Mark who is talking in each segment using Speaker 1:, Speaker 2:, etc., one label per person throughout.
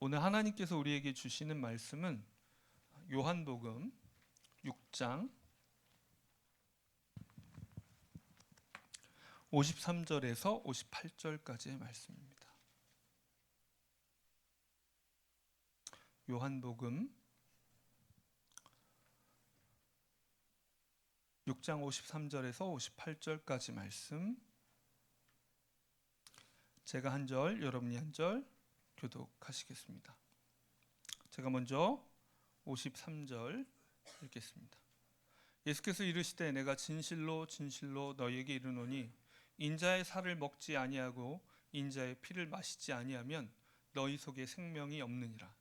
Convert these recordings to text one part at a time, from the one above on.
Speaker 1: 오늘 하나님께서 우리에게 주시는 말씀은 요한복음 6장 53절에서 58절까지의 말씀입니다. 요한복음 6장 53절에서 58절까지 말씀, 제가 한 절, 여러분이 한 절 교독하시겠습니다. 제가 먼저 53절 읽겠습니다. 예수께서 이르시되 내가 진실로 진실로 너희에게 이르노니 인자의 살을 먹지 아니하고 인자의 피를 마시지 아니하면 너희 속에 생명이 없느니라.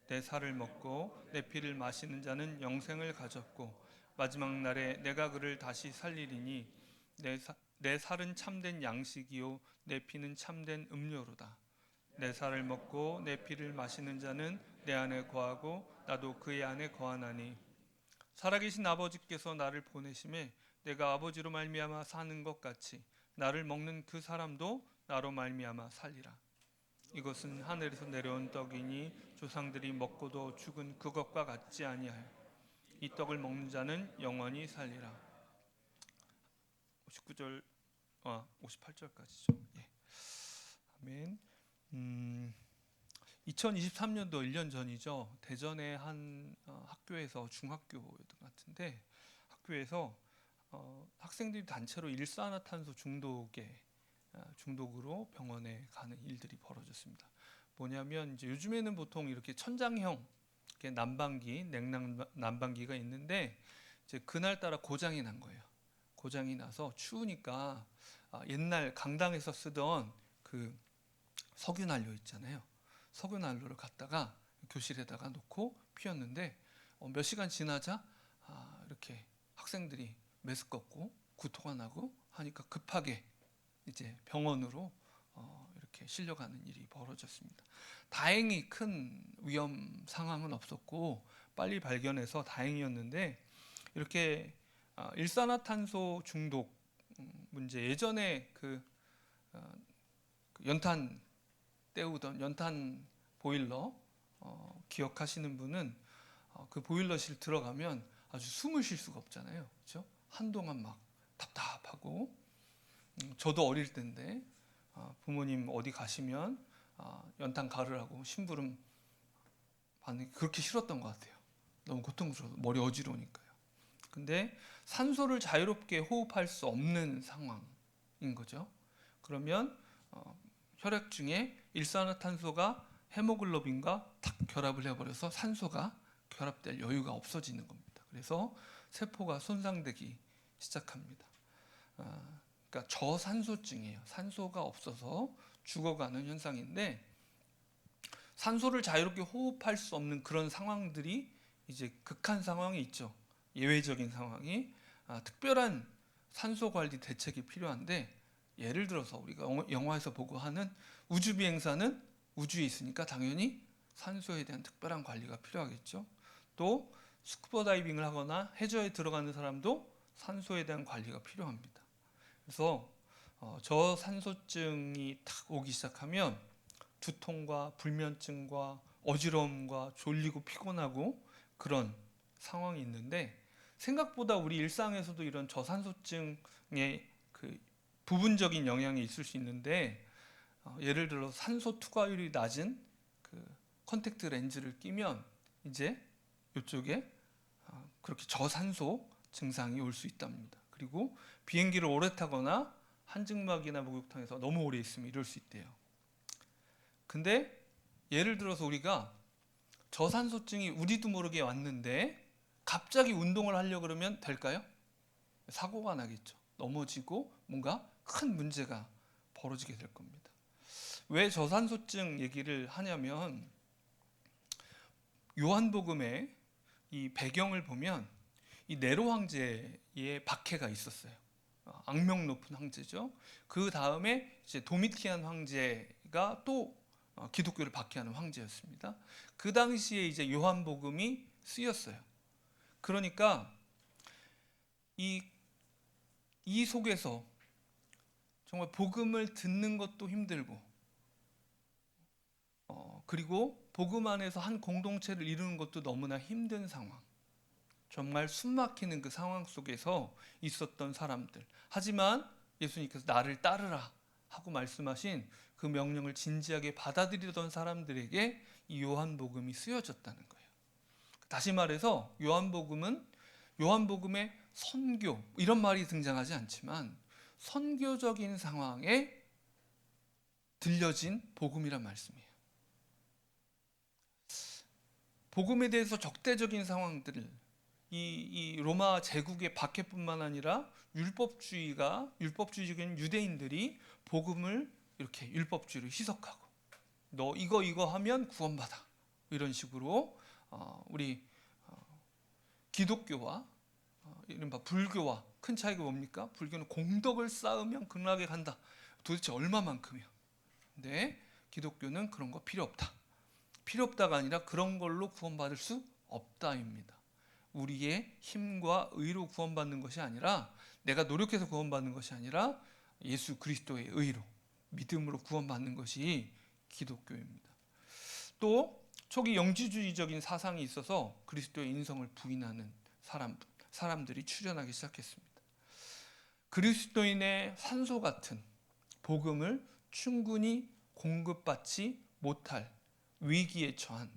Speaker 1: 내 살을 먹고 내 피를 마시는 자는 영생을 가졌고 마지막 날에 내가 그를 다시 살리리니 내 살은 참된 양식이요 내 피는 참된 음료로다. 내 살을 먹고 내 피를 마시는 자는 내 안에 거하고 나도 그의 안에 거하나니 살아계신 아버지께서 나를 보내심에 내가 아버지로 말미암아 사는 것 같이 나를 먹는 그 사람도 나로 말미암아 살리라. 이것은 하늘에서 내려온 떡이니 조상들이 먹고도 죽은 그것과 같지 아니하여 이 떡을 먹는 자는 영원히 살리라. 59절 58절까지죠. 예. 아멘. 2023년도 1년 전이죠. 대전의 한 학교에서 중학교였던 것 같은데 학교에서 학생들이 단체로 일산화탄소 중독으로 병원에 가는 일들이 벌어졌습니다. 뭐냐면 이제 요즘에는 보통 이렇게 천장형 냉난 난방기가 있는데 이제 그날따라 고장이 난 거예요. 고장이 나서 추우니까 옛날 강당에서 쓰던 그 석유난로 있잖아요. 석유난로를 갖다가 교실에다가 놓고 피웠는데 몇 시간 지나자 이렇게 학생들이 메스껍고 구토가 나고 하니까 급하게 이제 병원으로 이렇게 실려가는 일이 벌어졌습니다. 다행히 큰 위험 상황은 없었고 빨리 발견해서 다행이었는데 이렇게 일산화탄소 중독 문제, 예전에 그 연탄 때우던 연탄 보일러 기억하시는 분은 그 보일러실 들어가면 아주 숨을 쉴 수가 없잖아요. 그렇죠? 한동안 막 답답하고 저도 어릴 때인데 부모님 어디 가시면 연탄 가르라고 심부름 받는 게 그렇게 싫었던 것 같아요. 너무 고통스러워서 머리 어지러우니까요. 근데 산소를 자유롭게 호흡할 수 없는 상황인 거죠. 그러면 혈액 중에 일산화탄소가 헤모글로빈과 탁 결합을 해버려서 산소가 결합될 여유가 없어지는 겁니다. 그래서 세포가 손상되기 시작합니다. 그러니까 저산소증이에요. 산소가 없어서 죽어가는 현상인데 산소를 자유롭게 호흡할 수 없는 그런 상황들이 이제 극한 상황이 있죠. 예외적인 상황이 특별한 산소 관리 대책이 필요한데 예를 들어서 우리가 영화에서 보고 하는 우주 비행사는 우주에 있으니까 당연히 산소에 대한 특별한 관리가 필요하겠죠. 또 스쿠버 다이빙을 하거나 해저에 들어가는 사람도 산소에 대한 관리가 필요합니다. 그래서 저산소증이 탁 오기 시작하면 두통과 불면증과 어지러움과 졸리고 피곤하고 그런 상황이 있는데 생각보다 우리 일상에서도 이런 저산소증의 그 부분적인 영향이 있을 수 있는데 예를 들어 산소 투과율이 낮은 그 컨택트 렌즈를 끼면 이제 이쪽에 그렇게 저산소 증상이 올 수 있답니다. 그리고 비행기를 오래 타거나 한증막이나 목욕탕에서 너무 오래 있으면 이럴 수 있대요. 근데 예를 들어서 우리가 저산소증이 우리도 모르게 왔는데 갑자기 운동을 하려고 그러면 될까요? 사고가 나겠죠. 넘어지고 뭔가 큰 문제가 벌어지게 될 겁니다. 왜 저산소증 얘기를 하냐면 요한복음의 이 배경을 보면 이 네로 황제의 박해가 있었어요. 악명 높은 황제죠. 그 다음에 이제 도미티안 황제가 또 기독교를 박해하는 황제였습니다. 그 당시에 이제 요한복음이 쓰였어요. 그러니까 이 속에서 정말 복음을 듣는 것도 힘들고 그리고 복음 안에서 한 공동체를 이루는 것도 너무나 힘든 상황, 정말 숨막히는 그 상황 속에서 있었던 사람들. 하지만 예수님께서 나를 따르라 하고 말씀하신 그 명령을 진지하게 받아들이던 사람들에게 이 요한복음이 쓰여졌다는 거예요. 다시 말해서 요한복음의 선교, 이런 말이 등장하지 않지만 선교적인 상황에 들려진 복음이란 말씀이에요. 복음에 대해서 적대적인 상황들을 이 로마 제국의 박해뿐만 아니라 율법주의적인 유대인들이 복음을 이렇게 율법주의로 희석하고, 너 이거 하면 구원받아, 이런 식으로 우리 기독교와 이른바 불교와 큰 차이가 뭡니까? 불교는 공덕을 쌓으면 극락에 간다. 도대체 얼마만큼이요? 근데 기독교는 그런 거 필요 없다. 필요 없다가 아니라 그런 걸로 구원받을 수 없다입니다. 우리의 힘과 의로 구원받는 것이 아니라, 내가 노력해서 구원받는 것이 아니라 예수 그리스도의 의로, 믿음으로 구원받는 것이 기독교입니다. 또 초기 영지주의적인 사상이 있어서 그리스도의 인성을 부인하는 사람들이 출현하기 시작했습니다. 그리스도인의 산소 같은 복음을 충분히 공급받지 못할 위기에 처한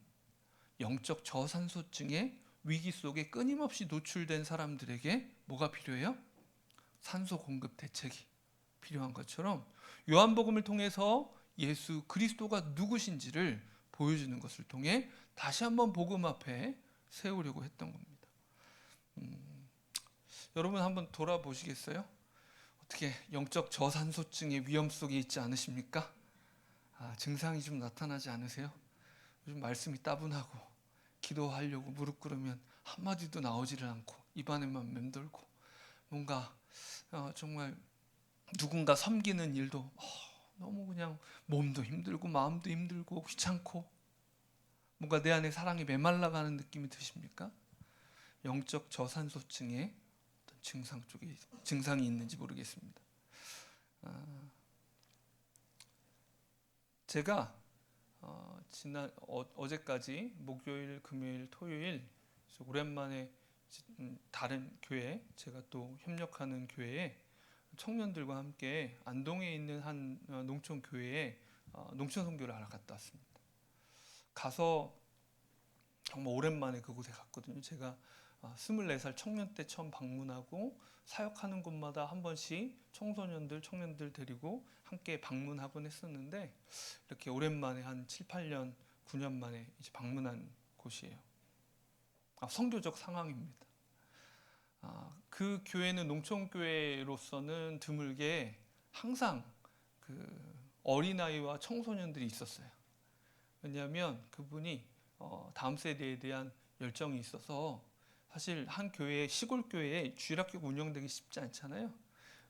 Speaker 1: 영적 저산소증의 위기 속에 끊임없이 노출된 사람들에게 뭐가 필요해요? 산소 공급 대책이 필요한 것처럼 요한복음을 통해서 예수 그리스도가 누구신지를 보여주는 것을 통해 다시 한번 복음 앞에 세우려고 했던 겁니다. 여러분 한번 돌아보시겠어요? 어떻게 영적 저산소증의 위험 속에 있지 않으십니까? 증상이 좀 나타나지 않으세요? 요즘 말씀이 따분하고 기도하려고 무릎 꿇으면 한마디도 나오지를 않고 입안에만 맴돌고, 뭔가 정말 누군가 섬기는 일도 너무 그냥 몸도 힘들고 마음도 힘들고 귀찮고, 뭔가 내 안에 사랑이 메말라가는 느낌이 드십니까? 영적 저산소증의 어떤 증상이 있는지 모르겠습니다. 제가 어제까지 목요일, 금요일, 토요일 오랜만에 다른 교회, 제가 또 협력하는 교회에 청년들과 함께 안동에 있는 한 농촌 교회에 농촌 선교를 하러 갔다 왔습니다. 가서 정말 오랜만에 그곳에 갔거든요. 제가 24살 청년 때 처음 방문하고, 사역하는 곳마다 한 번씩 청년들 데리고 함께 방문하곤 했었는데, 이렇게 오랜만에 한 7, 8년, 9년 만에 이제 방문한 곳이에요. 선교적 상황입니다. 그 교회는 농촌교회로서는 드물게 항상 그 어린아이와 청소년들이 있었어요. 왜냐하면 그분이 다음 세대에 대한 열정이 있어서, 사실 한 교회, 시골 교회에 주일학교가 운영되기 쉽지 않잖아요.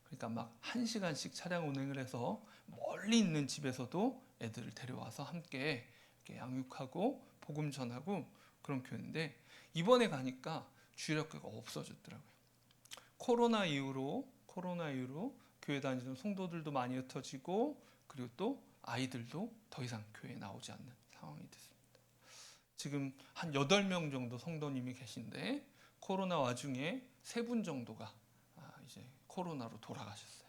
Speaker 1: 그러니까 막 1시간씩 차량 운행을 해서 멀리 있는 집에서도 애들을 데려와서 함께 이렇게 양육하고 복음 전하고 그런 교회인데, 이번에 가니까 주일학교가 없어졌더라고요. 코로나 이후로 교회 다니는 성도들도 많이 흩어지고, 그리고 또 아이들도 더 이상 교회에 나오지 않는 상황이 됐습니다. 지금 한 8명 정도 성도님이 계신데, 코로나 와중에 3분 정도가 이제 코로나로 돌아가셨어요.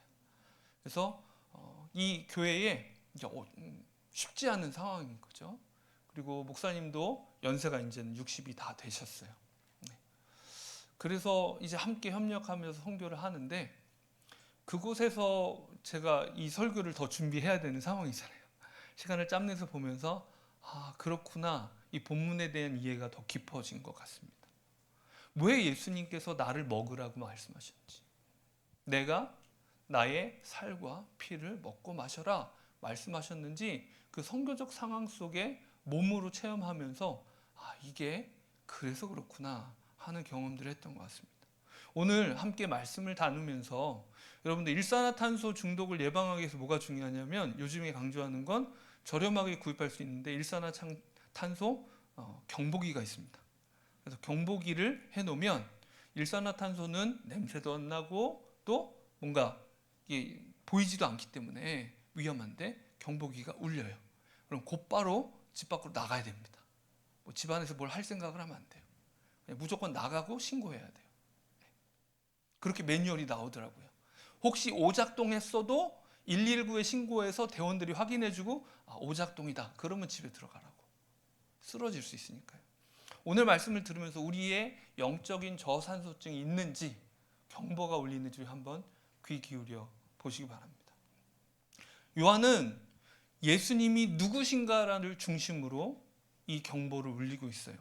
Speaker 1: 그래서 이 교회에 이제 쉽지 않은 상황인 거죠. 그리고 목사님도 연세가 이제는 60이 다 되셨어요. 그래서 이제 함께 협력하면서 선교를 하는데, 그곳에서 제가 이 설교를 더 준비해야 되는 상황이잖아요. 시간을 짬내서 보면서 그렇구나, 이 본문에 대한 이해가 더 깊어진 것 같습니다. 왜 예수님께서 나를 먹으라고 말씀하셨는지, 내가 나의 살과 피를 먹고 마셔라 말씀하셨는지, 그 선교적 상황 속에 몸으로 체험하면서 이게 그래서 그렇구나 하는 경험들을 했던 것 같습니다. 오늘 함께 말씀을 나누면서 여러분들 일산화탄소 중독을 예방하기 위해서 뭐가 중요하냐면, 요즘에 강조하는 건 저렴하게 구입할 수 있는데 일산화탄소 경보기가 있습니다. 그래서 경보기를 해놓으면 일산화탄소는 냄새도 안 나고 또 뭔가 보이지도 않기 때문에 위험한데, 경보기가 울려요. 그럼 곧바로 집 밖으로 나가야 됩니다. 뭐 집안에서 뭘 할 생각을 하면 안 돼요. 그냥 무조건 나가고 신고해야 돼요. 그렇게 매뉴얼이 나오더라고요. 혹시 오작동했어도 119에 신고해서 대원들이 확인해주고 오작동이다. 그러면 집에 들어가라고. 쓰러질 수 있으니까요. 오늘 말씀을 들으면서 우리의 영적인 저산소증이 있는지 경보가 울리는지 한번 귀 기울여 보시기 바랍니다. 요한은 예수님이 누구신가를 중심으로 이 경보를 울리고 있어요.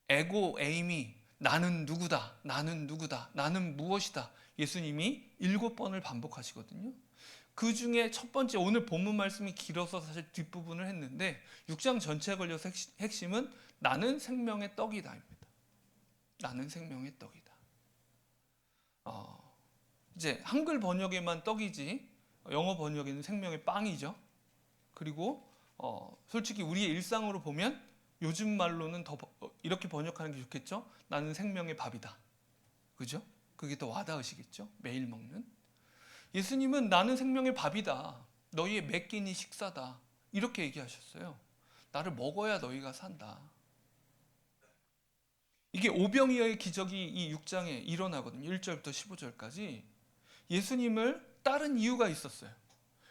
Speaker 1: 에고 에이미, 나는 누구다, 나는 누구다, 나는 무엇이다. 예수님이 7번을 반복하시거든요. 그 중에 첫 번째, 오늘 본문 말씀이 길어서 사실 뒷부분을 했는데 6장 전체에 걸려서 핵심은 나는 생명의 떡이다입니다. 나는 생명의 떡이다. 이제 한글 번역에만 떡이지 영어 번역에는 생명의 빵이죠. 그리고 솔직히 우리의 일상으로 보면 요즘 말로는 더 이렇게 번역하는 게 좋겠죠. 나는 생명의 밥이다. 그죠? 그게 더 와닿으시겠죠? 매일 먹는. 예수님은 나는 생명의 밥이다. 너희의 매 끼니 식사다. 이렇게 얘기하셨어요. 나를 먹어야 너희가 산다. 이게 오병이어의 기적이 이 6장에 일어나거든요. 1절부터 15절까지. 예수님을 따른 이유가 있었어요.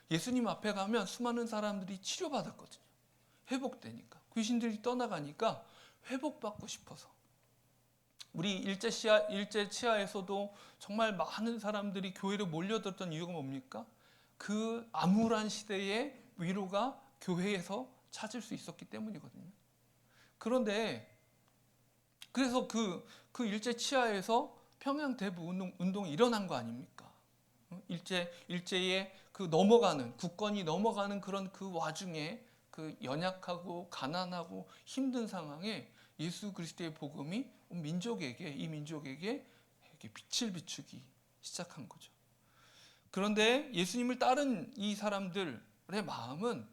Speaker 1: 예수님 앞에 가면 수많은 사람들이 치료받았거든요. 회복되니까. 귀신들이 떠나가니까 회복받고 싶어서. 우리 일제 치하에서도 정말 많은 사람들이 교회로 몰려들었던 이유가 뭡니까? 그 암울한 시대의 위로가 교회에서 찾을 수 있었기 때문이거든요. 그런데 그래서 그 일제 치하에서 평양 대부 운동이 일어난 거 아닙니까? 일제의 그 넘어가는 국권이 넘어가는 그런 그 와중에 그 연약하고 가난하고 힘든 상황에 예수 그리스도의 복음이 이 민족에게 이렇게 빛을 비추기 시작한 거죠. 그런데 예수님을 따른 이 사람들의 마음은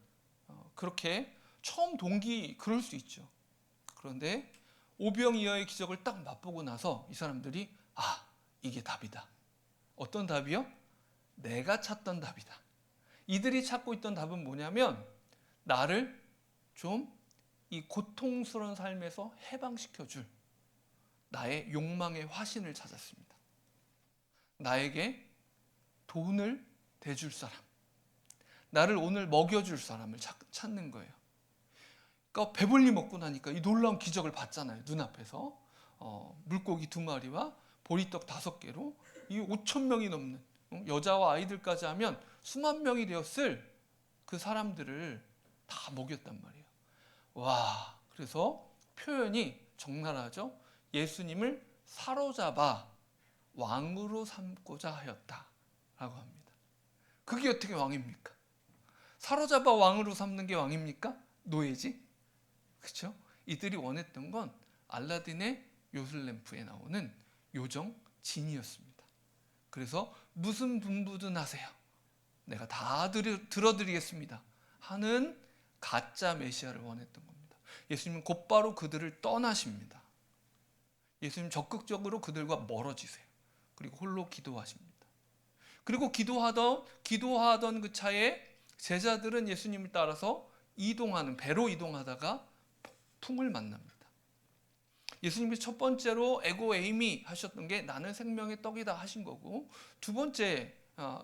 Speaker 1: 그렇게 처음 동기 그럴 수 있죠. 그런데 오병이어의 기적을 딱 맛보고 나서 이 사람들이 이게 답이다. 어떤 답이요? 내가 찾던 답이다. 이들이 찾고 있던 답은 뭐냐면 나를 좀 이 고통스러운 삶에서 해방시켜줄 나의 욕망의 화신을 찾았습니다. 나에게 돈을 대줄 사람, 나를 오늘 먹여줄 사람을 찾는 거예요. 그러니까 배불리 먹고 나니까 이 놀라운 기적을 봤잖아요. 눈앞에서 물고기 2마리와 보리떡 5개로 이 5,000명이 넘는 여자와 아이들까지 하면 수만 명이 되었을 그 사람들을 다 먹였단 말이에요. 와, 그래서 표현이 적나라하죠. 예수님을 사로잡아 왕으로 삼고자 하였다라고 합니다. 그게 어떻게 왕입니까? 사로잡아 왕으로 삼는 게 왕입니까? 노예지. 그렇죠? 이들이 원했던 건 알라딘의 요술램프에 나오는 요정 진이었습니다. 그래서 무슨 분부든 하세요. 내가 다 들어드리겠습니다. 하는 가짜 메시아를 원했던 겁니다. 예수님은 곧바로 그들을 떠나십니다. 예수님 적극적으로 그들과 멀어지세요. 그리고 홀로 기도하십니다. 그리고 기도하던 그 차에 제자들은 예수님을 따라서 배로 이동하다가 풍을 만납니다. 예수님이 첫 번째로 에고 에이미 하셨던 게 나는 생명의 떡이다 하신 거고, 두 번째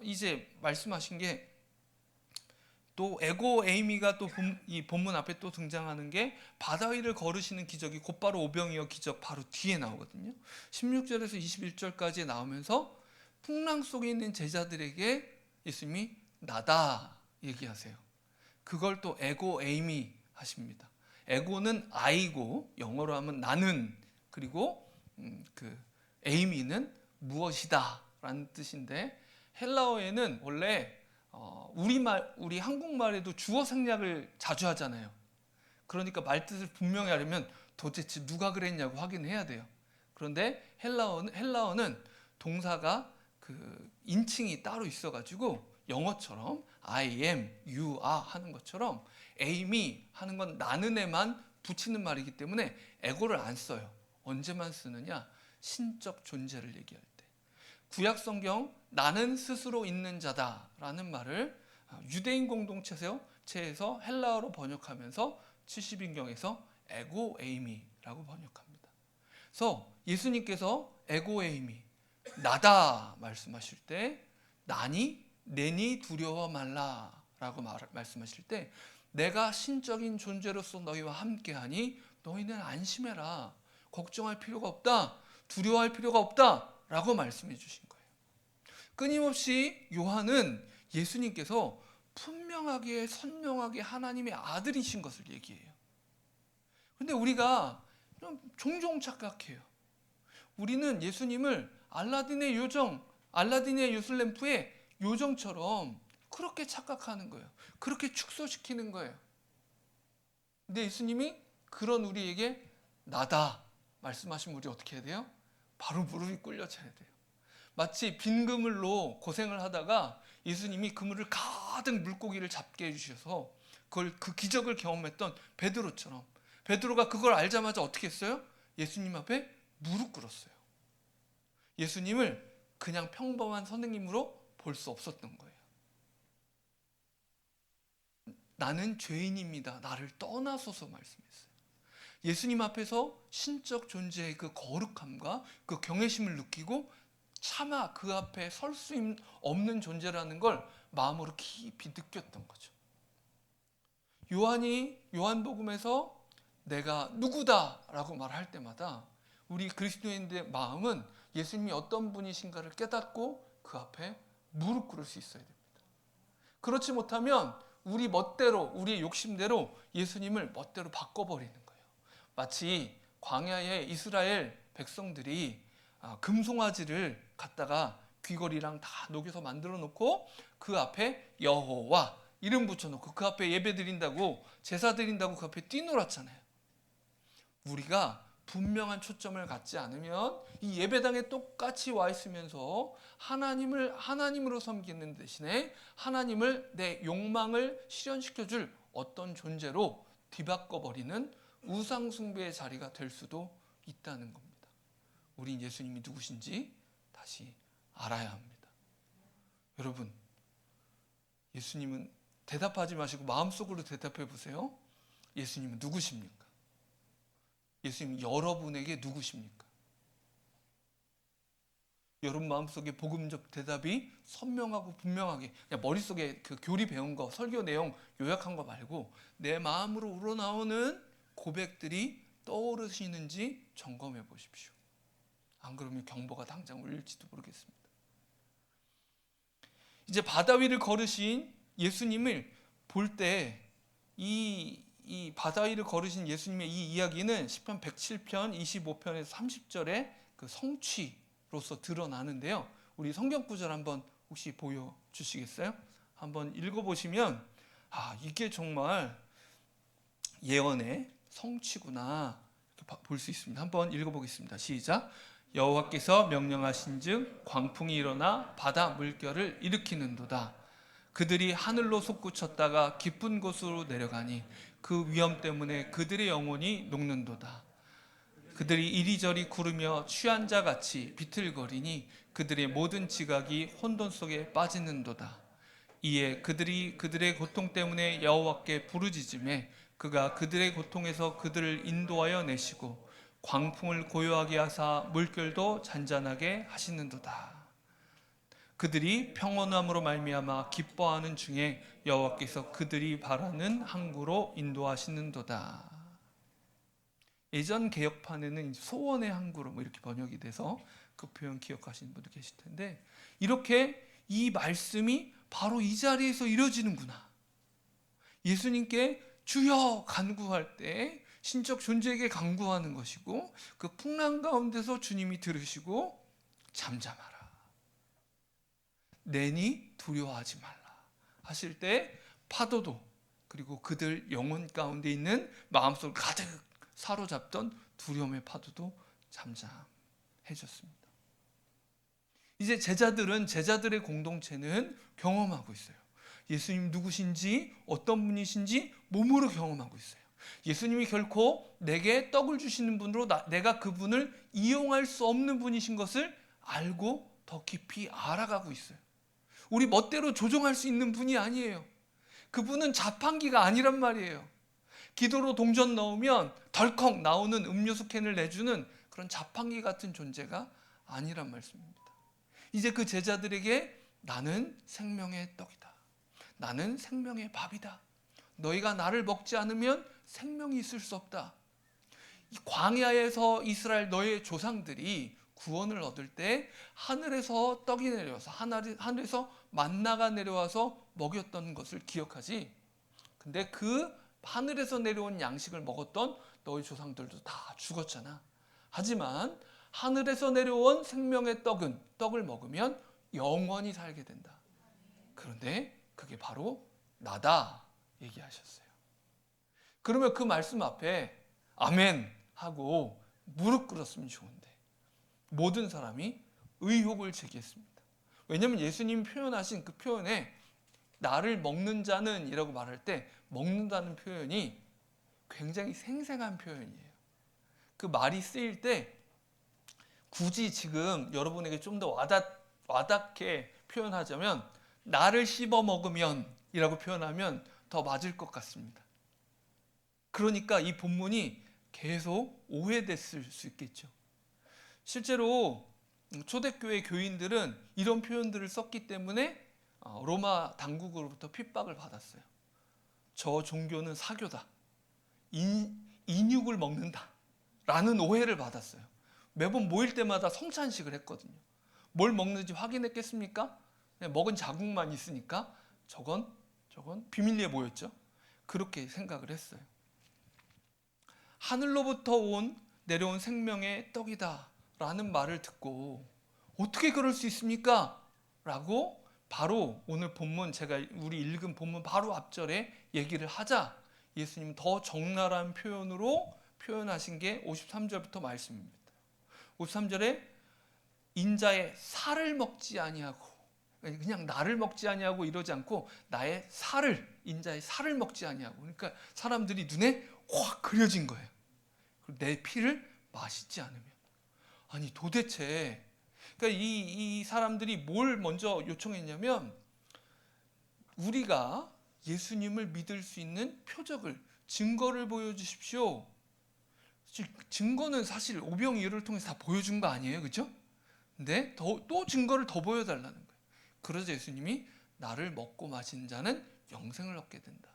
Speaker 1: 이제 말씀하신 게 또 에고 에이미가 또 이 본문 앞에 또 등장하는 게 바다 위를 걸으시는 기적이 곧바로 오병이어 기적 바로 뒤에 나오거든요. 16절에서 21절까지 나오면서 풍랑 속에 있는 제자들에게 예수님이 나다 얘기하세요. 그걸 또 에고 에이미 하십니다. 에고는 I고 영어로 하면 나는, 그리고 그 에이미는 무엇이다 라는 뜻인데, 헬라어에는 원래 우리 한국말에도 주어 생략을 자주 하잖아요. 그러니까 말뜻을 분명히 하려면 도대체 누가 그랬냐고 확인해야 돼요. 그런데 헬라어는 동사가 그 인칭이 따로 있어가지고 영어처럼 I am, you are 하는 것처럼 aim이 하는 건 나는에만 붙이는 말이기 때문에 에고를 안 써요. 언제만 쓰느냐? 신적 존재를 얘기할 때. 구약 성경 나는 스스로 있는 자다라는 말을 유대인 공동체에서 헬라어로 번역하면서 70인경에서 에고 에이미라고 번역합니다. 그래서 예수님께서 에고 에이미, 나다 말씀하실 때 나니 내니 두려워 말라라고 말씀하실 때 내가 신적인 존재로서 너희와 함께하니 너희는 안심해라. 걱정할 필요가 없다. 두려워할 필요가 없다. 라고 말씀해 주신 거예요. 끊임없이 요한은 예수님께서 분명하게 선명하게 하나님의 아들이신 것을 얘기해요. 그런데 우리가 종종 착각해요. 우리는 예수님을 알라딘의 요정, 알라딘의 요술램프의 요정처럼 그렇게 착각하는 거예요. 그렇게 축소시키는 거예요. 근데 예수님이 그런 우리에게 나다 말씀하시면 우리 어떻게 해야 돼요? 바로 무릎이 꿇려져야 돼요. 마치 빈 그물로 고생을 하다가 예수님이 그물을 가득 물고기를 잡게 해주셔서 그 기적을 경험했던 베드로처럼 베드로가 그걸 알자마자 어떻게 했어요? 예수님 앞에 무릎 꿇었어요. 예수님을 그냥 평범한 선생님으로 볼 수 없었던 거예요. 나는 죄인입니다. 나를 떠나소서 말씀했어요. 예수님 앞에서 신적 존재의 그 거룩함과 그 경외심을 느끼고 차마 그 앞에 설 수 없는 존재라는 걸 마음으로 깊이 느꼈던 거죠. 요한이 요한복음에서 내가 누구다라고 말할 때마다 우리 그리스도인들의 마음은 예수님이 어떤 분이신가를 깨닫고 그 앞에 무릎 꿇을 수 있어야 됩니다. 그렇지 못하면 우리 멋대로 우리의 욕심대로 예수님을 멋대로 바꿔버리는 거예요. 마치 광야에 이스라엘 백성들이 금송아지를 갖다가 귀걸이랑 다 녹여서 만들어 놓고 그 앞에 여호와 이름 붙여놓고 그 앞에 예배 드린다고 제사 드린다고 그 앞에 뛰놀았잖아요. 우리가 분명한 초점을 갖지 않으면 이 예배당에 똑같이 와 있으면서 하나님으로 섬기는 대신에 하나님을 내 욕망을 실현시켜줄 어떤 존재로 뒤바꿔버리는 우상숭배의 자리가 될 수도 있다는 겁니다. 우린 예수님이 누구신지 다시 알아야 합니다. 여러분, 예수님은 대답하지 마시고 마음속으로 대답해 보세요. 예수님은 누구십니까? 예수님 여러분에게 누구십니까? 여러분 마음속에 복음적 대답이 선명하고 분명하게 그냥 머릿속에 그 교리 배운 거 설교 내용 요약한 거 말고 내 마음으로 우러나오는 고백들이 떠오르시는지 점검해 보십시오. 안 그러면 경보가 당장 울릴지도 모르겠습니다. 이제 바다 위를 걸으신 예수님을 볼 때 이 바다 위를 걸으신 예수님의 이 이야기는 시편 107편 25편에서 30절에 그 성취로서 드러나는데요. 우리 성경 구절 한번 혹시 보여주시겠어요? 한번 읽어보시면 이게 정말 예언의 성취구나 볼 수 있습니다. 한번 읽어보겠습니다. 시작. 여호와께서 명령하신즉 광풍이 일어나 바다 물결을 일으키는도다. 그들이 하늘로 솟구쳤다가 깊은 곳으로 내려가니 그 위험 때문에 그들의 영혼이 녹는도다. 그들이 이리저리 구르며 취한 자 같이 비틀거리니 그들의 모든 지각이 혼돈 속에 빠지는도다. 이에 그들이 그들의 고통 때문에 여호와께 부르짖으매 그가 그들의 고통에서 그들을 인도하여 내시고 광풍을 고요하게 하사 물결도 잔잔하게 하시는도다. 그들이 평온함으로 말미암아 기뻐하는 중에 여호와께서 그들이 바라는 항구로 인도하시는도다. 예전 개역판에는 소원의 항구로 이렇게 번역이 돼서 그 표현 기억하시는 분도 계실 텐데 이렇게 이 말씀이 바로 이 자리에서 이루어지는구나. 예수님께 주여 간구할 때 신적 존재에게 간구하는 것이고 그 풍랑 가운데서 주님이 들으시고 잠잠하라. 내니 두려워하지 말라 하실 때 파도도 그리고 그들 영혼 가운데 있는 마음속을 가득 사로잡던 두려움의 파도도 잠잠해졌습니다. 이제 제자들의 공동체는 경험하고 있어요. 예수님 누구신지 어떤 분이신지 몸으로 경험하고 있어요. 예수님이 결코 내게 떡을 주시는 분으로 내가 그분을 이용할 수 없는 분이신 것을 알고 더 깊이 알아가고 있어요. 우리 멋대로 조종할 수 있는 분이 아니에요. 그분은 자판기가 아니란 말이에요. 기도로 동전 넣으면 덜컥 나오는 음료수 캔을 내주는 그런 자판기 같은 존재가 아니란 말씀입니다. 이제 그 제자들에게 나는 생명의 떡이다. 나는 생명의 밥이다. 너희가 나를 먹지 않으면 생명이 있을 수 없다. 이 광야에서 이스라엘 너의 조상들이 구원을 얻을 때 하늘에서 떡이 내려와서 하늘에서 만나가 내려와서 먹였던 것을 기억하지. 근데 그 하늘에서 내려온 양식을 먹었던 너희 조상들도 다 죽었잖아. 하지만 하늘에서 내려온 생명의 떡을 먹으면 영원히 살게 된다. 그런데 그게 바로 나다 얘기하셨어요. 그러면 그 말씀 앞에 아멘 하고 무릎 꿇었으면 좋은데 모든 사람이 의혹을 제기했습니다. 왜냐하면 예수님 표현하신 그 표현에 나를 먹는 자는 이라고 말할 때 먹는다는 표현이 굉장히 생생한 표현이에요. 그 말이 쓰일 때 굳이 지금 여러분에게 좀 더 와닿게 표현하자면 나를 씹어 먹으면 이라고 표현하면 더 맞을 것 같습니다. 그러니까 이 본문이 계속 오해됐을 수 있겠죠. 실제로 초대교회 교인들은 이런 표현들을 썼기 때문에 로마 당국으로부터 핍박을 받았어요. 저 종교는 사교다. 인육을 먹는다. 라는 오해를 받았어요. 매번 모일 때마다 성찬식을 했거든요. 뭘 먹는지 확인했겠습니까? 먹은 자국만 있으니까 저건 비밀리에 모였죠. 그렇게 생각을 했어요. 하늘로부터 내려온 생명의 떡이다 라는 말을 듣고 어떻게 그럴 수 있습니까? 라고 바로 오늘 본문 우리 읽은 본문 바로 앞절에 얘기를 하자 예수님은 더 적나라한 표현으로 표현하신 게 53절부터 말씀입니다. 53절에 인자의 살을 먹지 아니하고 그냥 나를 먹지 아니하고 이러지 않고 인자의 살을 먹지 아니하고 그러니까 사람들이 눈에 확 그려진 거예요. 내 피를 마시지 않으면 아니 도대체 그러니까 이 사람들이 뭘 먼저 요청했냐면 우리가 예수님을 믿을 수 있는 표적을 증거를 보여주십시오. 증거는 사실 오병이어를 통해서 다 보여준 거 아니에요, 그렇죠? 근데 또 증거를 더 보여달라는 거예요. 그러자 예수님이 나를 먹고 마신 자는 영생을 얻게 된다.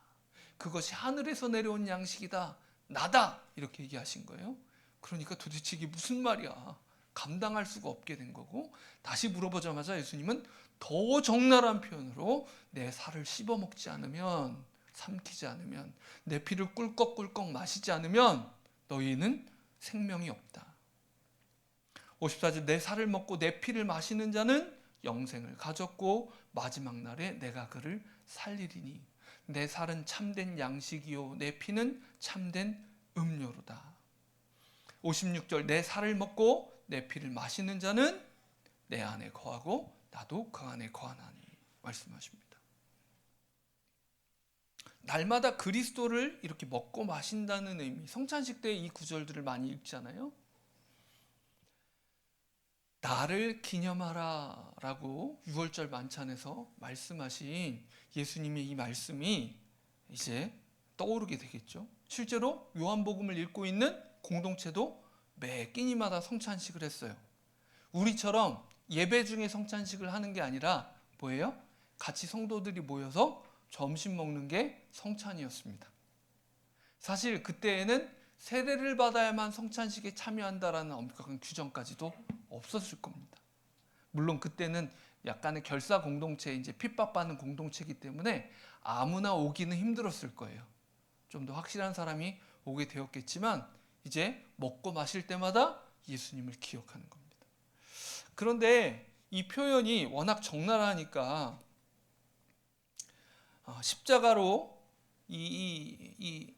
Speaker 1: 그것이 하늘에서 내려온 양식이다. 나다. 이렇게 얘기하신 거예요. 그러니까 도대체 이게 무슨 말이야. 감당할 수가 없게 된 거고 다시 물어보자마자 예수님은 더 적나라한 표현으로 내 살을 씹어먹지 않으면 삼키지 않으면 내 피를 꿀꺽꿀꺽 마시지 않으면 너희는 생명이 없다. 54절 내 살을 먹고 내 피를 마시는 자는 영생을 가졌고 마지막 날에 내가 그를 살리리니 내 살은 참된 양식이요 내 피는 참된 음료로다. 56절 내 살을 먹고 내 피를 마시는 자는 내 안에 거하고 나도 그 안에 거하나니 말씀하십니다. 날마다 그리스도를 이렇게 먹고 마신다는 의미, 성찬식 때 이 구절들을 많이 읽잖아요. 나를 기념하라 라고 6월절 만찬에서 말씀하신 예수님의 이 말씀이 이제 떠오르게 되겠죠. 실제로 요한복음을 읽고 있는 공동체도 매 끼니마다 성찬식을 했어요. 우리처럼 예배 중에 성찬식을 하는 게 아니라 뭐예요? 같이 성도들이 모여서 점심 먹는 게 성찬이었습니다. 사실 그때에는 세례를 받아야만 성찬식에 참여한다라는 엄격한 규정까지도 없었을 겁니다. 물론 그때는 약간의 결사 공동체, 이제 핍박받는 공동체이기 때문에 아무나 오기는 힘들었을 거예요. 좀 더 확실한 사람이 오게 되었겠지만 이제 먹고 마실 때마다 예수님을 기억하는 겁니다. 그런데 이 표현이 워낙 적나라하니까 십자가로 이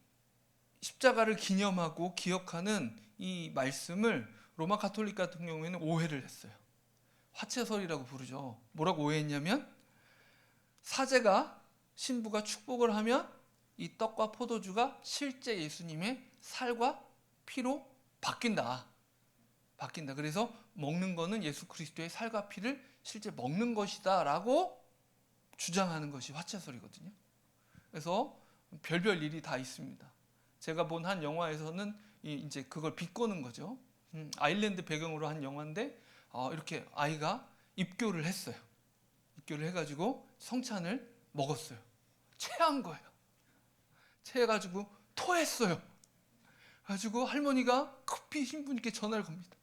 Speaker 1: 십자가를 기념하고 기억하는 이 말씀을 로마 가톨릭 같은 경우에는 오해를 했어요. 화채설이라고 부르죠. 뭐라고 오해했냐면 신부가 축복을 하면 이 떡과 포도주가 실제 예수님의 살과 피로 바뀐다. 그래서 먹는 거는 예수 그리스도의 살과 피를 실제 먹는 것이다 라고 주장하는 것이 화채설이거든요. 그래서 별별 일이 다 있습니다. 제가 본 한 영화에서는 이제 그걸 비꼬는 거죠. 아일랜드 배경으로 한 영화인데 이렇게 아이가 입교를 했어요. 입교를 해가지고 성찬을 먹었어요. 체한 거예요. 체해가지고 토했어요. 가지고 할머니가 급히 신부님께 전화를 겁니다.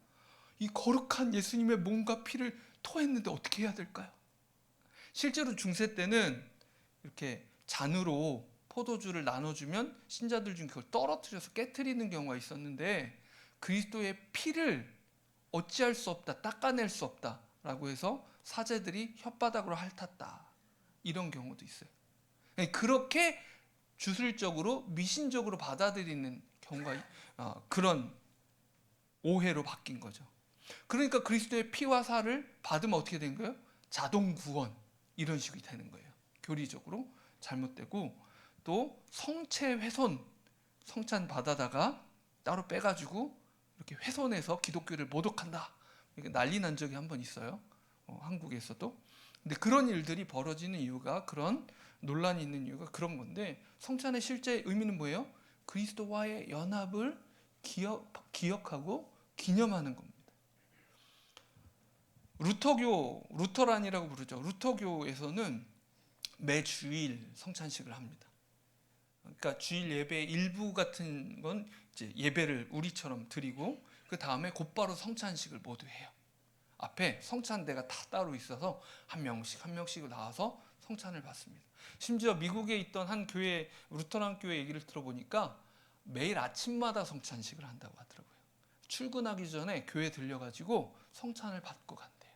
Speaker 1: 이 거룩한 예수님의 몸과 피를 토했는데 어떻게 해야 될까요? 실제로 중세 때는 이렇게 잔으로 포도주를 나눠주면 신자들 중에 그걸 떨어뜨려서 깨트리는 경우가 있었는데, 그리스도의 피를 어찌할 수 없다, 닦아낼 수 없다라고 해서 사제들이 혓바닥으로 핥았다, 이런 경우도 있어요. 그렇게 주술적으로 미신적으로 받아들이는 경우가 그런 오해로 바뀐 거죠. 그러니까 그리스도의 피와 살을 받으면 어떻게 된 거예요? 자동 구원, 이런 식이 되는 거예요. 교리적으로 잘못되고, 또 성체 훼손, 성찬 받아다가 따로 빼가지고 이렇게 훼손해서 기독교를 모독한다, 이게 난리 난 적이 한 번 있어요. 한국에서도. 근데 그런 일들이 벌어지는 이유가, 그런 논란이 있는 이유가 그런 건데, 성찬의 실제 의미는 뭐예요? 그리스도와의 연합을 기억하고 기념하는 겁니다. 루터란이라고 부르죠. 루터교에서는 매 주일 성찬식을 합니다. 그러니까 주일 예배 일부 같은 건 이제 예배를 우리처럼 드리고, 그 다음에 곧바로 성찬식을 모두 해요. 앞에 성찬대가 다 따로 있어서 한 명씩 한 명씩 나와서 성찬을 받습니다. 심지어 미국에 있던 한 교회, 루터란 교회 얘기를 들어보니까 매일 아침마다 성찬식을 한다고 하더라고요. 출근하기 전에 교회 들려가지고 성찬을 받고 간대요.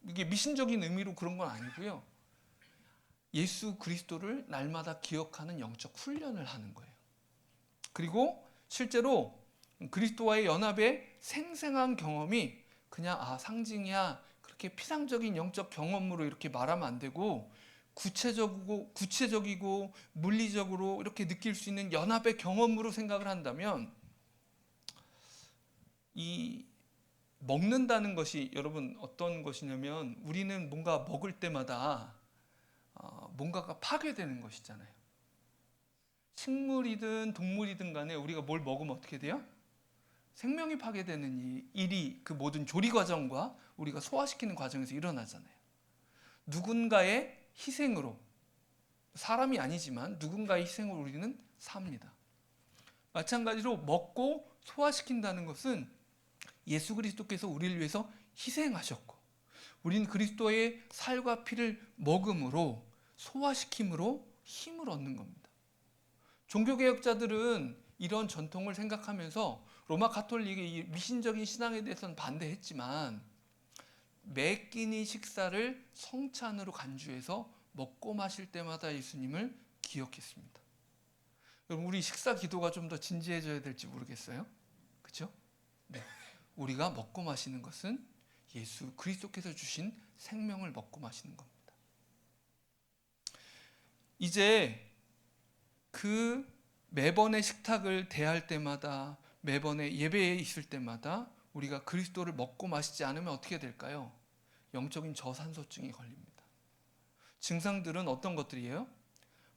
Speaker 1: 이게 미신적인 의미로 그런 건 아니고요. 예수 그리스도를 날마다 기억하는 영적 훈련을 하는 거예요. 그리고 실제로 그리스도와의 연합의 생생한 경험이 그냥 상징이야, 그렇게 피상적인 영적 경험으로 이렇게 말하면 안 되고, 구체적이고 물리적으로 이렇게 느낄 수 있는 연합의 경험으로 생각을 한다면, 이 먹는다는 것이 여러분 어떤 것이냐면, 우리는 뭔가 먹을 때마다 뭔가가 파괴되는 것이잖아요. 식물이든 동물이든 간에 우리가 뭘 먹으면 어떻게 돼요? 생명이 파괴되는 일이 그 모든 조리 과정과 우리가 소화시키는 과정에서 일어나잖아요. 누군가의 희생으로, 사람이 아니지만 누군가의 희생으로 우리는 삽니다. 마찬가지로 먹고 소화시킨다는 것은 예수 그리스도께서 우리를 위해서 희생하셨고, 우리는 그리스도의 살과 피를 먹음으로, 소화시킴으로 힘을 얻는 겁니다. 종교개혁자들은 이런 전통을 생각하면서 로마 가톨릭의 이 미신적인 신앙에 대해서는 반대했지만, 매 끼니 식사를 성찬으로 간주해서 먹고 마실 때마다 예수님을 기억했습니다. 여러분, 우리 식사 기도가 좀 더 진지해져야 될지 모르겠어요. 그렇죠? 네. 우리가 먹고 마시는 것은 예수 그리스도께서 주신 생명을 먹고 마시는 겁니다. 이제 그 매번의 식탁을 대할 때마다, 매번의 예배에 있을 때마다 우리가 그리스도를 먹고 마시지 않으면 어떻게 될까요? 영적인 저산소증이 걸립니다. 증상들은 어떤 것들이에요?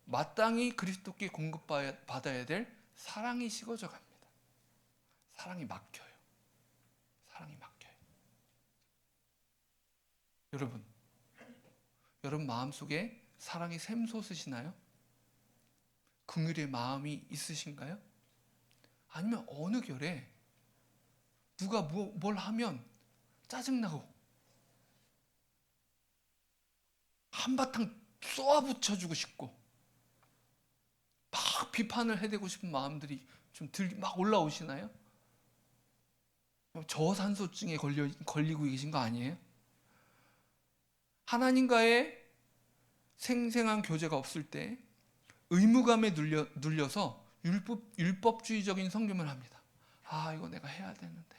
Speaker 1: 마땅히 그리스도께 공급받아야 될 사랑이 식어져 갑니다. 사랑이 막혀요. 사랑이 막혀요. 여러분 마음속에 사랑이 샘솟으시나요? 긍휼의 마음이 있으신가요? 아니면 어느 결에 누가 뭘 하면 짜증나고 한바탕 쏘아붙여주고 싶고 막 비판을 해대고 싶은 마음들이 막 올라오시나요? 저산소증에 걸리고 계신 거 아니에요? 하나님과의 생생한 교제가 없을 때 의무감에 눌려서 율법주의적인 성김을 합니다. 이거 내가 해야 되는데.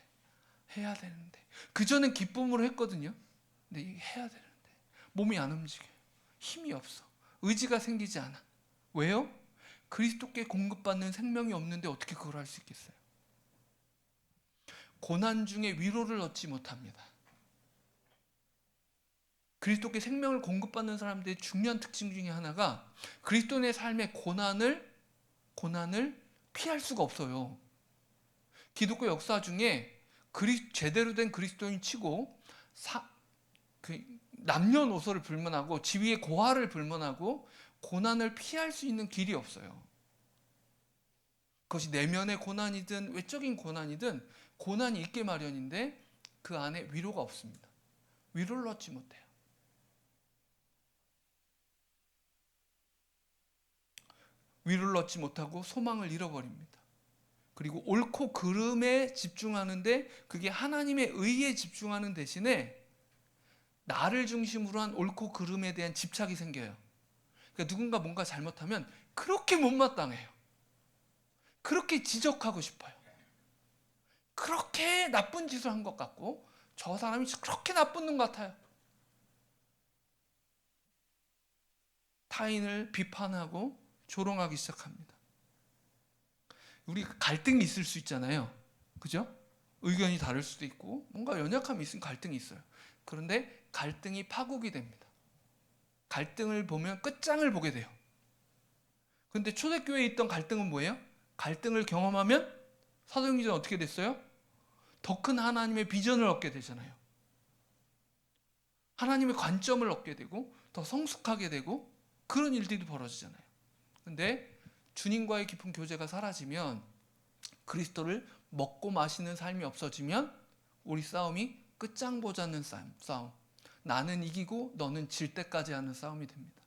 Speaker 1: 그전엔 기쁨으로 했거든요. 근데 이게 해야 되는데 몸이 안 움직여요. 힘이 없어. 의지가 생기지 않아. 왜요? 그리스도께 공급받는 생명이 없는데 어떻게 그걸 할 수 있겠어요? 고난 중에 위로를 얻지 못합니다. 그리스도께 생명을 공급받는 사람들의 중요한 특징 중에 하나가 그리스도인의 삶의 고난을 피할 수가 없어요. 기독교 역사 중에 제대로 된 그리스도인 치고 남녀노소를 불문하고 지위의 고하를 불문하고 고난을 피할 수 있는 길이 없어요. 그것이 내면의 고난이든 외적인 고난이든 고난이 있게 마련인데 그 안에 위로가 없습니다. 위로를 얻지 못해요. 위로를 얻지 못하고 소망을 잃어버립니다. 그리고 옳고 그름에 집중하는데 그게 하나님의 의에 집중하는 대신에 나를 중심으로 한 옳고 그름에 대한 집착이 생겨요. 그러니까 누군가 뭔가 잘못하면 그렇게 못마땅해요. 그렇게 지적하고 싶어요. 그렇게 나쁜 짓을 한 것 같고 저 사람이 그렇게 나쁜 놈 같아요. 타인을 비판하고 조롱하기 시작합니다. 우리 갈등이 있을 수 있잖아요. 그죠? 의견이 다를 수도 있고 뭔가 연약함이 있으면 갈등이 있어요. 그런데 갈등이 파국이 됩니다. 갈등을 보면 끝장을 보게 돼요. 그런데 초대교회에 있던 갈등은 뭐예요? 갈등을 경험하면 사도행전은 어떻게 됐어요? 더 큰 하나님의 비전을 얻게 되잖아요. 하나님의 관점을 얻게 되고 더 성숙하게 되고 그런 일들이 벌어지잖아요. 그런데 주님과의 깊은 교제가 사라지면 그리스도를 먹고 마시는 삶이 없어지면 우리 싸움이 끝장 보자는 싸움. 나는 이기고 너는 질 때까지 하는 싸움이 됩니다.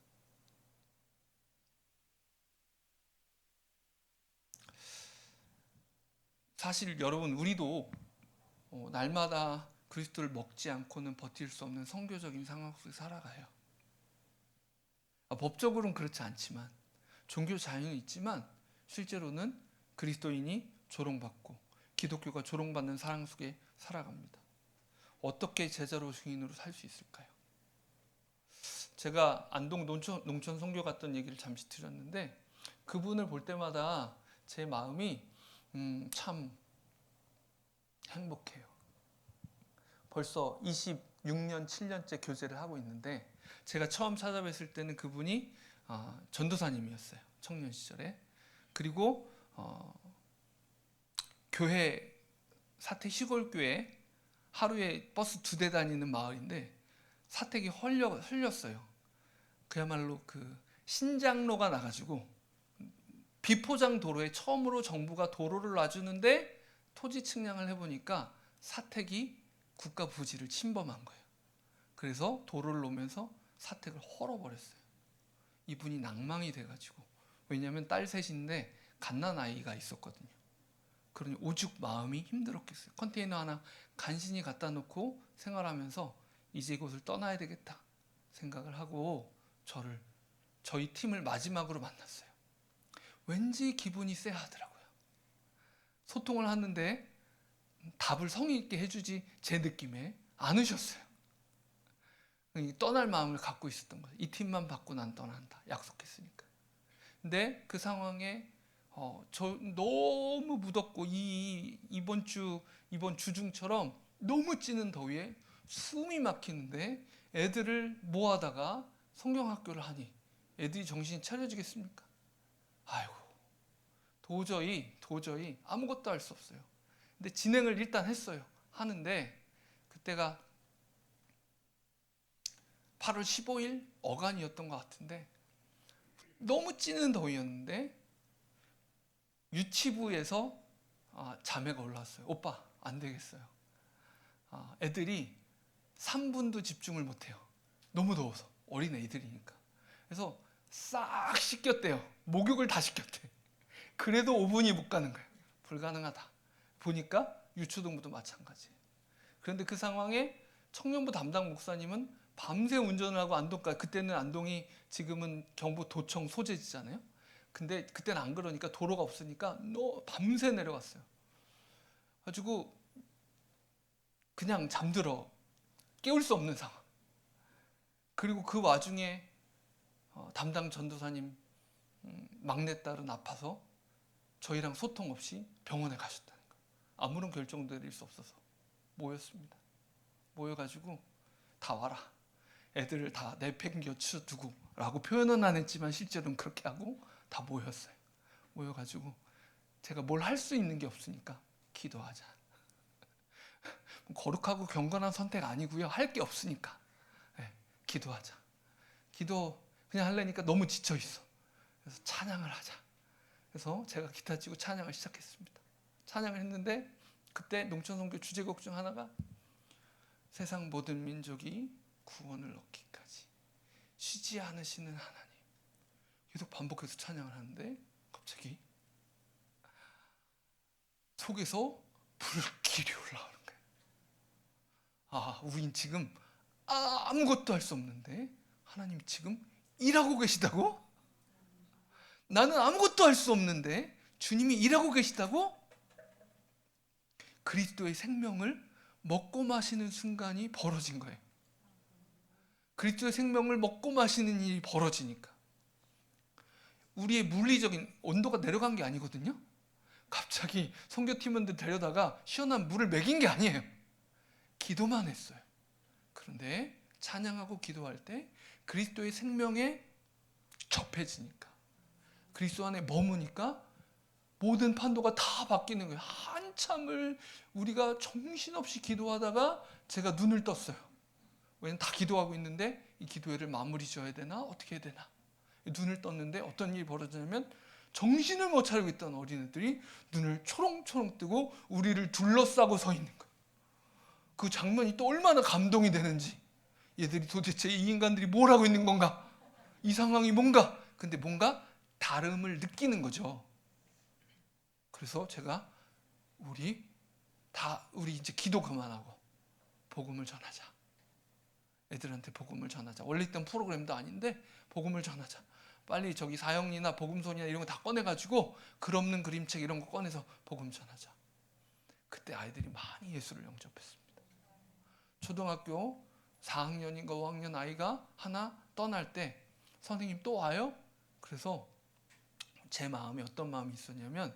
Speaker 1: 사실 여러분 우리도 날마다 그리스도를 먹지 않고는 버틸 수 없는 선교적인 상황 속에 살아가요. 법적으로는 그렇지 않지만 종교 자유는 있지만 실제로는 그리스도인이 조롱받고 기독교가 조롱받는 사랑 속에 살아갑니다. 어떻게 제자로 증인으로 살 수 있을까요? 제가 안동 농촌 선교 갔던 얘기를 잠시 드렸는데 그분을 볼 때마다 제 마음이 참 행복해요. 벌써 26년, 7년째 교제를 하고 있는데 제가 처음 찾아뵀을 때는 그분이 전도사님이었어요. 청년 시절에. 그리고 교회 사택 시골교회 하루에 버스 2대 다니는 마을인데 사택이 흘렸어요. 그야말로 그 신장로가 나가지고 비포장 도로에 처음으로 정부가 도로를 놔주는데 토지 측량을 해보니까 사택이 국가 부지를 침범한 거예요. 그래서 도로를 놓으면서 사택을 헐어버렸어요. 이분이 낭망이 돼가지고 왜냐하면 딸 셋인데 갓난 아이가 있었거든요. 그러니 오죽 마음이 힘들었겠어요. 컨테이너 하나 간신히 갖다 놓고 생활하면서 이제 이곳을 떠나야 되겠다 생각을 하고 저희 팀을 마지막으로 만났어요. 왠지 기분이 쎄하더라고요. 소통을 하는데 답을 성의 있게 해주지 제 느낌에 않으셨어요. 떠날 마음을 갖고 있었던 거예요. 이 팀만 받고 난 떠난다 약속했으니까. 근데 그 상황에 저 너무 무덥고 이번 주중처럼 너무 찌는 더위에 숨이 막히는데 애들을 모아다가 성경학교를 하니 애들이 정신이 차려지겠습니까? 아이고 도저히 아무것도 할 수 없어요. 근데 진행을 일단 했어요. 하는데 그때가 8월 15일 어간이었던 것 같은데 너무 찌는 더위였는데 유치부에서 자매가 올라왔어요. 오빠 안 되겠어요. 애들이 3분도 집중을 못해요. 너무 더워서 어린 애들이니까. 그래서 싹 시켰대요. 목욕을 다 시켰대. 그래도 5분이 못 가는 거예요. 불가능하다. 보니까 유초등부도 마찬가지예요. 그런데 그 상황에 청년부 담당 목사님은 밤새 운전을 하고 안동까지, 그때는 안동이 지금은 경북도청 소재지잖아요. 근데 그때는 안 그러니까 도로가 없으니까 밤새 내려갔어요. 가지고 그냥 잠들어 깨울 수 없는 상황. 그리고 그 와중에 담당 전도사님 막내딸은 아파서 저희랑 소통 없이 병원에 가셨다는 거예요. 아무런 결정도 내릴 수 없어서 모였습니다. 모여가지고 다 와라. 애들을 다 내팽겨쳐 두고 라고 표현은 안 했지만 실제로는 그렇게 하고 다 모였어요. 모여가지고 제가 뭘 할 수 있는 게 없으니까 기도하자. 거룩하고 경건한 선택 아니고요. 할 게 없으니까 기도하자. 기도 그냥 하려니까 너무 지쳐 있어. 그래서 찬양을 하자. 그래서 제가 기타 치고 찬양을 시작했습니다. 찬양을 했는데 그때 농촌선교 주제곡 중 하나가 세상 모든 민족이 구원을 얻기까지 쉬지 않으시는 하나님. 계속 반복해서 찬양을 하는데 갑자기 속에서 불길이 올라오는 거예요. 우린 지금 아무것도 할 수 없는데 하나님이 지금 일하고 계시다고? 나는 아무것도 할 수 없는데 주님이 일하고 계시다고? 그리스도의 생명을 먹고 마시는 순간이 벌어진 거예요. 그리스도의 생명을 먹고 마시는 일이 벌어지니까 우리의 물리적인 온도가 내려간 게 아니거든요. 갑자기 선교팀원들 데려다가 시원한 물을 먹인 게 아니에요. 기도만 했어요. 그런데 찬양하고 기도할 때 그리스도의 생명에 접해지니까, 그리스도 안에 머무니까 모든 판도가 다 바뀌는 거예요. 한참을 우리가 정신없이 기도하다가 제가 눈을 떴어요. 왜냐면 다 기도하고 있는데 이 기도회를 마무리 지어야 되나 어떻게 해야 되나 눈을 떴는데 어떤 일이 벌어지냐면 정신을 못 차리고 있던 어린애들이 눈을 초롱초롱 뜨고 우리를 둘러싸고 서 있는 거예요. 그 장면이 또 얼마나 감동이 되는지, 얘들이 도대체 이 인간들이 뭘 하고 있는 건가, 이 상황이 뭔가, 근데 뭔가 다름을 느끼는 거죠. 그래서 제가 우리 이제 기도 그만하고 복음을 전하자. 애들한테 복음을 전하자. 원래 있던 프로그램도 아닌데 복음을 전하자. 빨리 저기 사형리나 복음소리나 이런 거 다 꺼내가지고 글 없는 그림책 이런 거 꺼내서 복음 전하자. 그때 아이들이 많이 예수를 영접했습니다. 초등학교 4학년인가 5학년 아이가 하나 떠날 때 선생님 또 와요? 그래서 제 마음에 어떤 마음이 있었냐면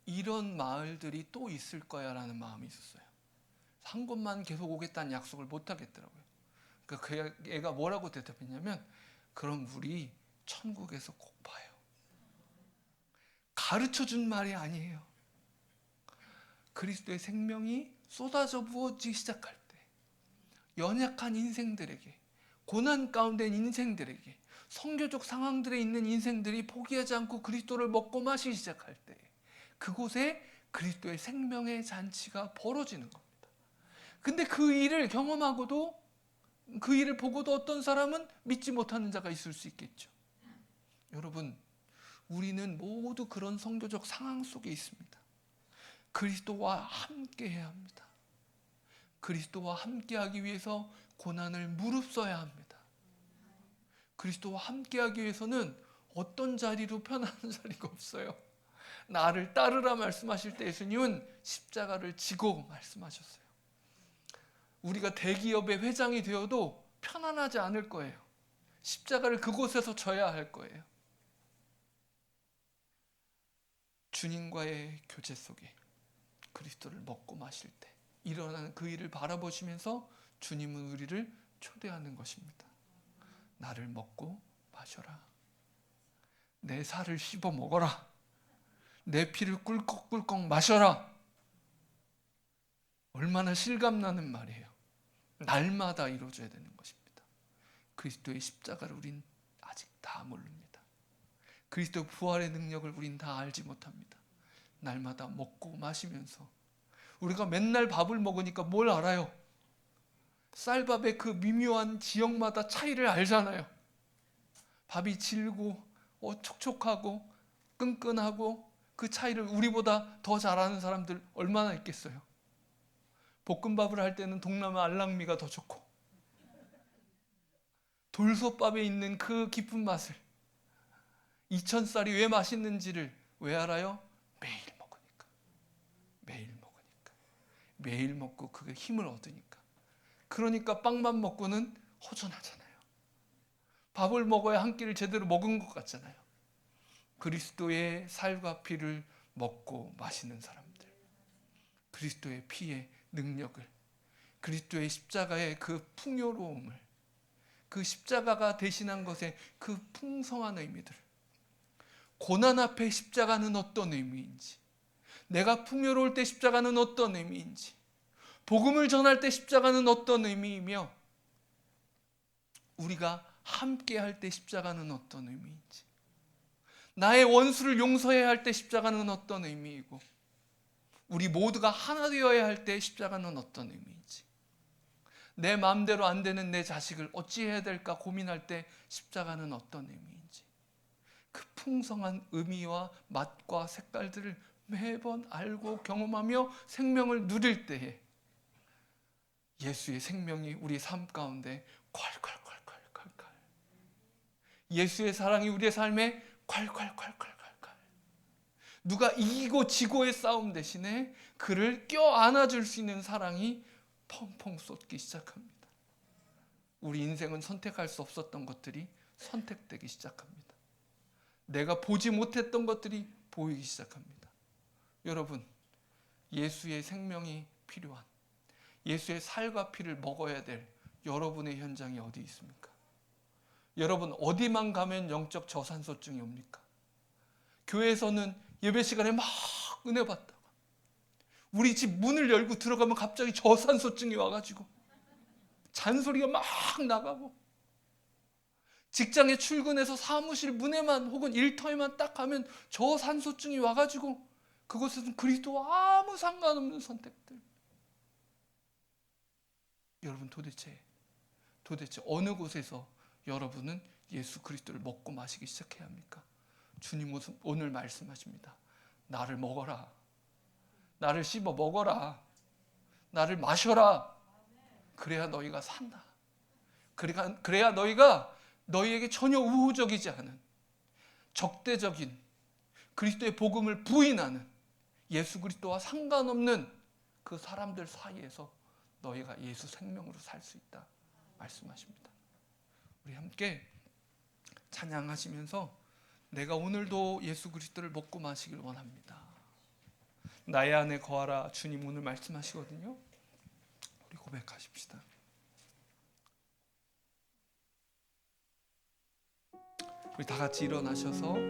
Speaker 1: 이런 마을들이 또 있을 거야 라는 마음이 있었어요. 한 곳만 계속 오겠다는 약속을 못 하겠더라고요. 그러니까 그 애가 뭐라고 대답했냐면 그럼 우리 천국에서 꼭 봐요. 가르쳐준 말이 아니에요. 그리스도의 생명이 쏟아져 부어지기 시작할 때 연약한 인생들에게, 고난 가운데 있는 인생들에게, 선교적 상황들에 있는 인생들이 포기하지 않고 그리스도를 먹고 마시기 시작할 때 그곳에 그리스도의 생명의 잔치가 벌어지는 겁니다. 근데 그 일을 경험하고도, 그 일을 보고도 어떤 사람은 믿지 못하는 자가 있을 수 있겠죠. 여러분, 우리는 모두 그런 선교적 상황 속에 있습니다. 그리스도와 함께 해야 합니다. 그리스도와 함께 하기 위해서 고난을 무릅써야 합니다. 그리스도와 함께 하기 위해서는 어떤 자리로 편안한 자리가 없어요. 나를 따르라 말씀하실 때 예수님은 십자가를 지고 말씀하셨어요. 우리가 대기업의 회장이 되어도 편안하지 않을 거예요. 십자가를 그곳에서 져야 할 거예요. 주님과의 교제 속에 그리스도를 먹고 마실 때 일어나는 그 일을 바라보시면서 주님은 우리를 초대하는 것입니다. 나를 먹고 마셔라. 내 살을 씹어 먹어라. 내 피를 꿀꺽꿀꺽 마셔라. 얼마나 실감나는 말이에요. 날마다 이루어져야 되는 것입니다. 그리스도의 십자가를 우린 아직 다 모릅니다. 그리스도 부활의 능력을 우린 다 알지 못합니다. 날마다 먹고 마시면서 우리가 맨날 밥을 먹으니까 뭘 알아요? 쌀밥의 그 미묘한 지역마다 차이를 알잖아요. 밥이 질고 촉촉하고 끈끈하고 그 차이를 우리보다 더 잘 아는 사람들 얼마나 있겠어요. 볶음밥을 할 때는 동남아 알랑미가 더 좋고 돌솥밥에 있는 그 깊은 맛을, 이천쌀이 왜 맛있는지를 왜 알아요? 매일 먹으니까. 매일 먹으니까. 매일 먹고 그게 힘을 얻으니까. 그러니까 빵만 먹고는 허전하잖아요. 밥을 먹어야 한 끼를 제대로 먹은 것 같잖아요. 그리스도의 살과 피를 먹고 마시는 사람들, 그리스도의 피의 능력을, 그리스도의 십자가의 그 풍요로움을, 그 십자가가 대신한 것의 그 풍성한 의미들, 고난 앞에 십자가는 어떤 의미인지, 내가 풍요로울 때 십자가는 어떤 의미인지, 복음을 전할 때 십자가는 어떤 의미이며, 우리가 함께 할 때 십자가는 어떤 의미인지, 나의 원수를 용서해야 할 때 십자가는 어떤 의미이고, 우리 모두가 하나 되어야 할 때 십자가는 어떤 의미인지, 내 마음대로 안 되는 내 자식을 어찌해야 될까 고민할 때 십자가는 어떤 의미인지, 그 풍성한 의미와 맛과 색깔들을 매번 알고 경험하며 생명을 누릴 때에 예수의 생명이 우리 삶 가운데 콸콸콸콸콸콸, 예수의 사랑이 우리의 삶에 콸콸콸콸콸콸, 누가 이기고 지고의 싸움 대신에 그를 껴안아줄 수 있는 사랑이 펑펑 쏟기 시작합니다. 우리 인생은 선택할 수 없었던 것들이 선택되기 시작합니다. 내가 보지 못했던 것들이 보이기 시작합니다. 여러분, 예수의 생명이 필요한, 예수의 살과 피를 먹어야 될 여러분의 현장이 어디 있습니까? 여러분, 어디만 가면 영적 저산소증이 옵니까? 교회에서는 예배 시간에 막 은혜 받다가 우리 집 문을 열고 들어가면 갑자기 저산소증이 와가지고 잔소리가 막 나가고, 직장에 출근해서 사무실 문에만 혹은 일터에만 딱 가면 저산소증이 와가지고 그것은 그리스도와 아무 상관없는 선택들. 여러분, 도대체 어느 곳에서 여러분은 예수 그리스도를 먹고 마시기 시작해야 합니까? 주님 오늘 말씀하십니다. 나를 먹어라. 나를 씹어 먹어라. 나를 마셔라. 그래야 너희가 산다. 그래야 너희가 너희에게 전혀 우호적이지 않은, 적대적인 그리스도의 복음을 부인하는, 예수 그리스도와 상관없는 그 사람들 사이에서 너희가 예수 생명으로 살 수 있다 말씀하십니다. 우리 함께 찬양하시면서 내가 오늘도 예수 그리스도를 먹고 마시길 원합니다. 나의 안에 거하라. 주님 오늘 말씀하시거든요. 우리 고백하십시다. 우리 다 같이 일어나셔서